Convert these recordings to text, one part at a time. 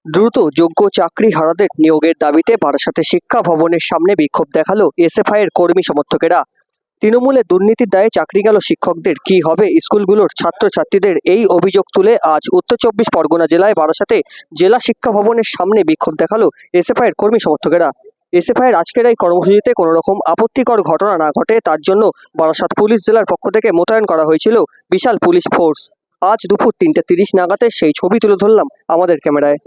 দ্রুত যোগ্য চাকরিহারাদের নিয়োগের দাবিতে বারাসাতে শিক্ষা ভবনের সামনে বিক্ষোভ দেখালো এসএফআই এর কর্মী সমর্থকেরা। তৃণমূলের দুর্নীতির দায়ে চাকরি গেল শিক্ষকদের, কি হবে স্কুলগুলোর ছাত্রছাত্রীদের, এই অভিযোগ তুলে আজ উত্তর চব্বিশ পরগনা জেলায় বারাসাতে জেলা শিক্ষা ভবনের সামনে বিক্ষোভ দেখালো এসএফআই এর কর্মী সমর্থকেরা। এসএফআই এর আজকের এই কর্মসূচিতে কোনো রকম আপত্তিকর ঘটনা না ঘটে তার জন্য বারাসাত পুলিশ জেলার পক্ষ থেকে মোতায়েন করা হয়েছিল বিশাল পুলিশ ফোর্স। আজ দুপুর 3:30 নাগাদে সেই ছবি তুলে ধরলাম আমাদের ক্যামেরায়।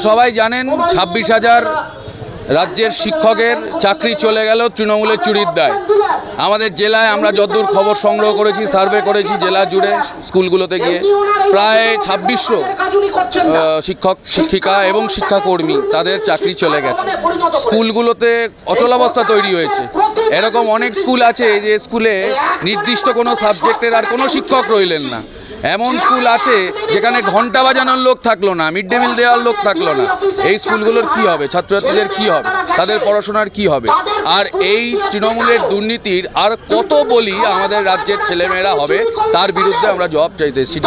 সবাই জানেন 26,000 রাজ্যের শিক্ষকের চাকরি চলে গেল তৃণমূলের চুরির দায়। আমাদের জেলায় আমরা যতদূর খবর সংগ্রহ করেছি, সার্ভে করেছি জেলা জুড়ে স্কুলগুলোতে গিয়ে, প্রায় 2600 শিক্ষক শিক্ষিকা এবং শিক্ষাকর্মী তাদের চাকরি চলে গেছে। স্কুলগুলোতে অচলাবস্থা তৈরি হয়েছে। এরকম অনেক স্কুল আছে যে স্কুলে নির্দিষ্ট কোনো সাবজেক্টের আর কোনো শিক্ষক রইলেন না। এমন স্কুল আছে যেখানে ঘন্টা বাজানোর লোক থাকলো না, মিড ডে মিল দেওয়ার লোক থাকলো না। এই স্কুলগুলোর কি হবে? ছাত্রছাত্রীদের কি হবে? তাদের পড়াশোনার কি হবে? আর এই তৃণমূলের দুর্নীতির আর কত বলি আমাদের রাজ্যের ছেলেমেয়েরা হবে, তার বিরুদ্ধে আমরা জবাব চাইতে এসেছি।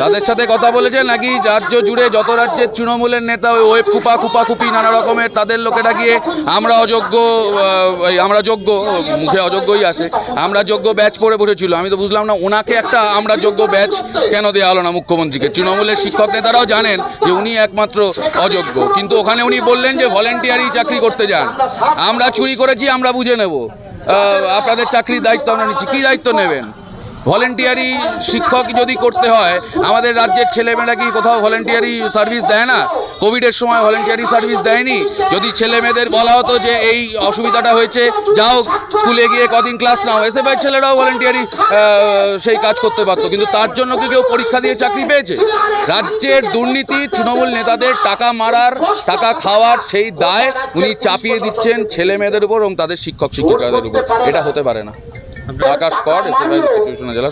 তাদের সাথে কথা বলেছে নাকি রাজ্য জুড়ে যত রাজ্যের তৃণমূলের নেতা ওই ওয়েব কুপাকুপি নানা রকমের তাদের লোকেরা গিয়ে আমরা অযোগ্য, আমরা যোগ্য, মুখে অযোগ্যই আসে, আমরা যোগ্য ব্যাচ পড়ে বসেছিল। আমি তো বুঝলাম না ওনাকে একটা আমরা যোগ্য ব্যাচ কেন দেওয়া হলো না মুখ্যমন্ত্রীকে। তৃণমূলের শিক্ষক নেতারাও জানেন যে উনি একমাত্র অযোগ্য, কিন্তু ওখানে উনি বললেন যে ভলেন্টিয়ারি চাকরি করতে যান, আমরা চুরি করেছি আমরা বুঝে নেব, আপনাদের চাকরির দায়িত্ব আমরা নিচ্ছি। কী দায়িত্ব নেবেন? ভলেন্টিয়ারি শিক্ষক যদি করতে হয়, আমাদের রাজ্যের ছেলেমেয়েরা কি কোথাও ভলেন্টিয়ারি সার্ভিস দেয় না? কোভিডের সময় ভলেন্টিয়ারি সার্ভিস দেয়নি? যদি ছেলেমেয়েদের বলা হতো যে এই অসুবিধাটা হয়েছে, যাও স্কুলে গিয়ে কদিন ক্লাস নাও, এসএফআই ছেলেরাও ভলেন্টিয়ারি সেই কাজ করতে পারতো। কিন্তু তার জন্য কি কেউ পরীক্ষা দিয়ে চাকরি পেয়েছে? রাজ্যের দুর্নীতি, তৃণমূল নেতাদের টাকা মারার, টাকা খাওয়ার সেই দায় উনি চাপিয়ে দিচ্ছেন ছেলেমেয়েদের উপর এবং তাদের শিক্ষক শিক্ষিকাদের উপর। এটা হতে পারে না। আকাশ কর, এসএফআই উত্তর চব্বিশ পরগনা জেলা।